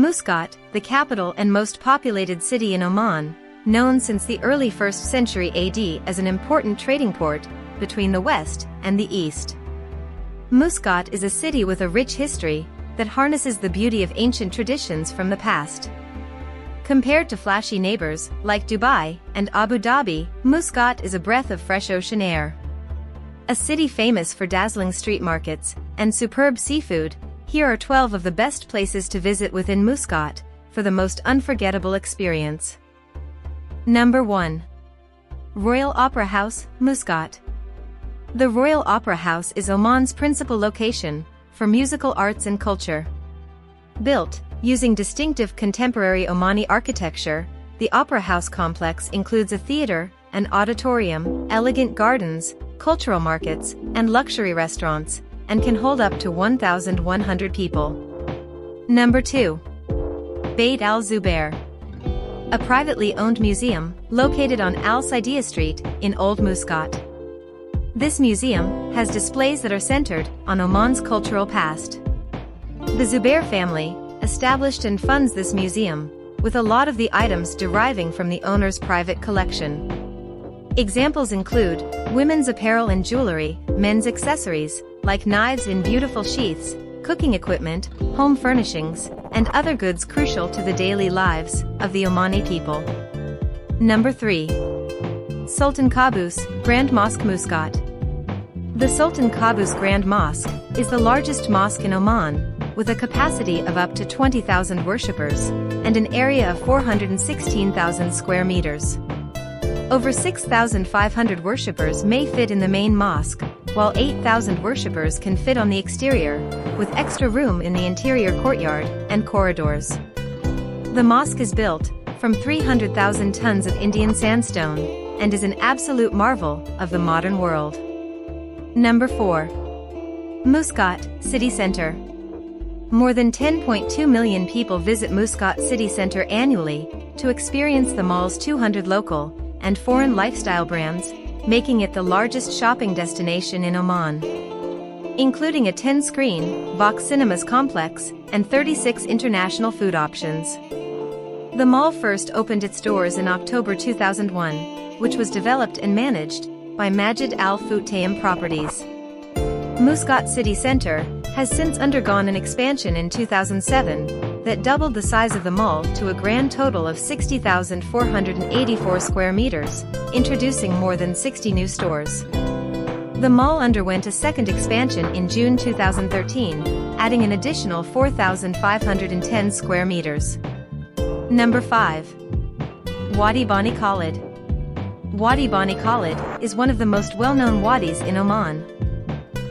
Muscat, the capital and most populated city in Oman, known since the early 1st century AD as an important trading port between the west and the east. Muscat is a city with a rich history that harnesses the beauty of ancient traditions from the past. Compared to flashy neighbors like Dubai and Abu Dhabi, Muscat is a breath of fresh ocean air. A city famous for dazzling street markets and superb seafood, here are 12 of the best places to visit within Muscat for the most unforgettable experience. Number 1. Royal Opera House, Muscat. The Royal Opera House is Oman's principal location for musical arts and culture. Built using distinctive contemporary Omani architecture, the Opera House complex includes a theater, an auditorium, elegant gardens, cultural markets, and luxury restaurants, and can hold up to 1,100 people. Number 2. Beit Al-Zubair. A privately owned museum located on Al-Saidia Street in Old Muscat. This museum has displays that are centered on Oman's cultural past. The Zubair family established and funds this museum, with a lot of the items deriving from the owner's private collection. Examples include women's apparel and jewelry, men's accessories, like knives in beautiful sheaths, cooking equipment, home furnishings, and other goods crucial to the daily lives of the Omani people. Number 3. Sultan Qaboos Grand Mosque, Muscat. The Sultan Qaboos Grand Mosque is the largest mosque in Oman, with a capacity of up to 20,000 worshippers and an area of 416,000 square meters. Over 6,500 worshippers may fit in the main mosque, while 8,000 worshippers can fit on the exterior, with extra room in the interior courtyard and corridors. The mosque is built from 300,000 tons of Indian sandstone and is an absolute marvel of the modern world. Number 4. Muscat City Center. More than 10.2 million people visit Muscat City Center annually to experience the mall's 200 local and foreign lifestyle brands, making it the largest shopping destination in Oman. Including a 10-screen Vox Cinemas complex and 36 international food options. The mall first opened its doors in October 2001, which was developed and managed by Majid Al Futtaim Properties. Muscat City Center has since undergone an expansion in 2007 that doubled the size of the mall to a grand total of 60,484 square meters, introducing more than 60 new stores. The mall underwent a second expansion in June 2013, adding an additional 4,510 square meters. Number 5. Wadi Bonnie Khalid. Wadi Bonnie Khalid is one of the most well-known wadis in Oman.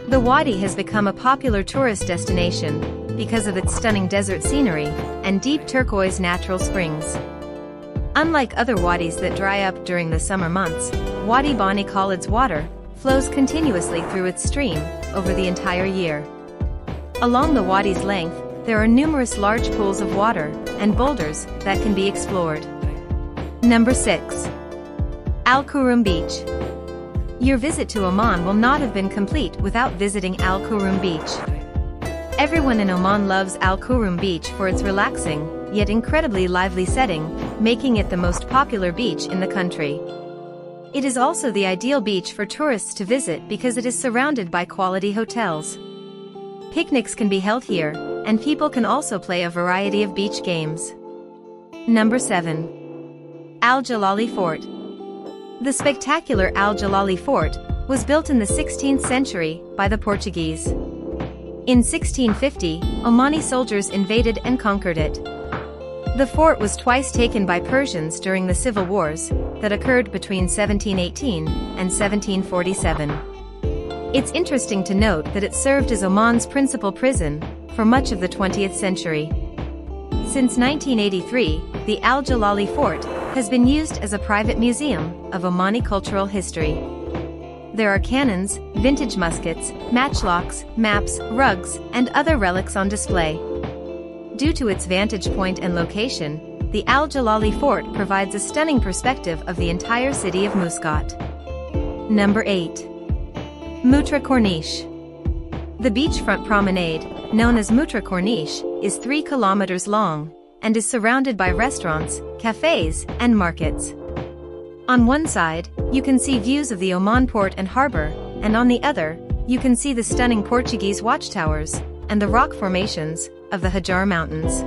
The wadi has become a popular tourist destination because of its stunning desert scenery and deep turquoise natural springs. Unlike other wadis that dry up during the summer months, Wadi Bonnie Khalid's water flows continuously through its stream over the entire year. Along the wadi's length, there are numerous large pools of water and boulders that can be explored. Number 6. Qurum Beach. Your visit to Oman will not have been complete without visiting Qurum Beach. Everyone in Oman loves Qurum Beach for its relaxing, yet incredibly lively setting, making it the most popular beach in the country. It is also the ideal beach for tourists to visit because it is surrounded by quality hotels. Picnics can be held here, and people can also play a variety of beach games. Number 7. Jalali Fort. The spectacular Jalali Fort was built in the 16th century by the Portuguese. In 1650, Omani soldiers invaded and conquered it. The fort was twice taken by Persians during the civil wars that occurred between 1718 and 1747. It's interesting to note that it served as Oman's principal prison for much of the 20th century. Since 1983, the Jalali Fort has been used as a private museum of Omani cultural history. There are cannons, vintage muskets, matchlocks, maps, rugs, and other relics on display. Due to its vantage point and location, the Jalali Fort provides a stunning perspective of the entire city of Muscat. Number 8. Mutra Corniche. The beachfront promenade, known as Mutra Corniche, is 3 kilometers long and is surrounded by restaurants, cafes, and markets. On one side, you can see views of the Oman port and harbor, and on the other, you can see the stunning Portuguese watchtowers and the rock formations of the AlZour Mountains.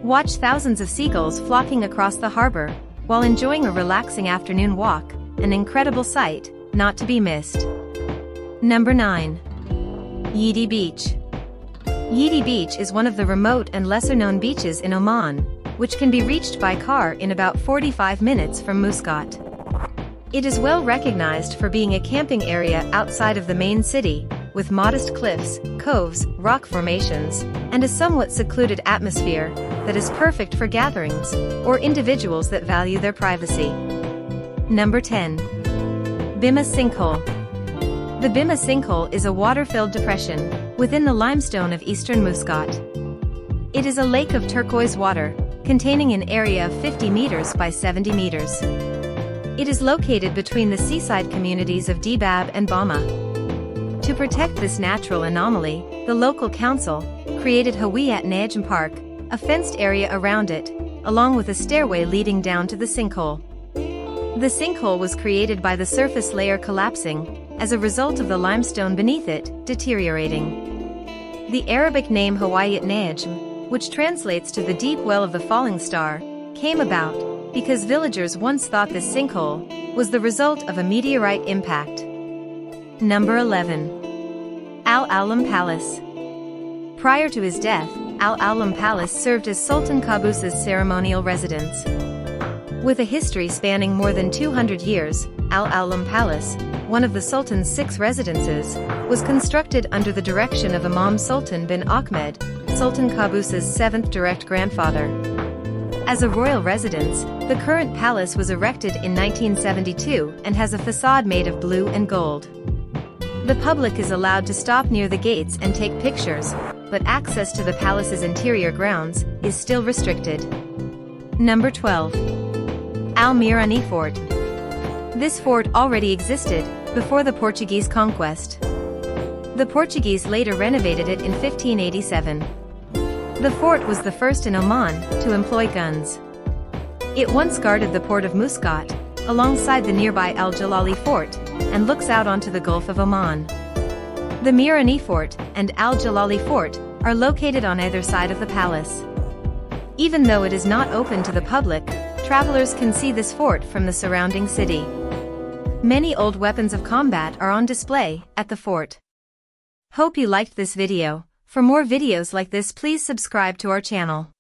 Watch thousands of seagulls flocking across the harbor while enjoying a relaxing afternoon walk, an incredible sight not to be missed. Number 9. Wadi Beach. Wadi Beach is one of the remote and lesser-known beaches in Oman, which can be reached by car in about 45 minutes from Muscat. It is well recognized for being a camping area outside of the main city, with modest cliffs, coves, rock formations, and a somewhat secluded atmosphere that is perfect for gatherings or individuals that value their privacy. Number 10. Bima Sinkhole. The Bima Sinkhole is a water-filled depression within the limestone of eastern Muscat. It is a lake of turquoise water, containing an area of 50 meters by 70 meters. It is located between the seaside communities of Dibab and Bama. To protect this natural anomaly, the local council created Hawiyat Najm Park, a fenced area around it, along with a stairway leading down to the sinkhole. The sinkhole was created by the surface layer collapsing as a result of the limestone beneath it deteriorating. The Arabic name Hawiyat Najm, which translates to the deep well of the falling star, came about because villagers once thought this sinkhole was the result of a meteorite impact. Number 11. Al-Alam Palace. Prior to his death, Al-Alam Palace served as Sultan Qaboos's ceremonial residence. With a history spanning more than 200 years, Al-Alam Palace, one of the Sultan's 6 residences, was constructed under the direction of Imam Sultan bin Ahmed, Sultan Qaboos's 7th direct grandfather. As a royal residence, the current palace was erected in 1972 and has a facade made of blue and gold. The public is allowed to stop near the gates and take pictures, but access to the palace's interior grounds is still restricted. Number 12. Almir Fort. This fort already existed before the Portuguese conquest. The Portuguese later renovated it in 1587. The fort was the first in Oman to employ guns. It once guarded the port of Muscat, alongside the nearby Jalali Fort, and looks out onto the Gulf of Oman. The Mirani Fort and Jalali Fort are located on either side of the palace. Even though it is not open to the public, travelers can see this fort from the surrounding city. Many old weapons of combat are on display at the fort. Hope you liked this video. For more videos like this, please subscribe to our channel.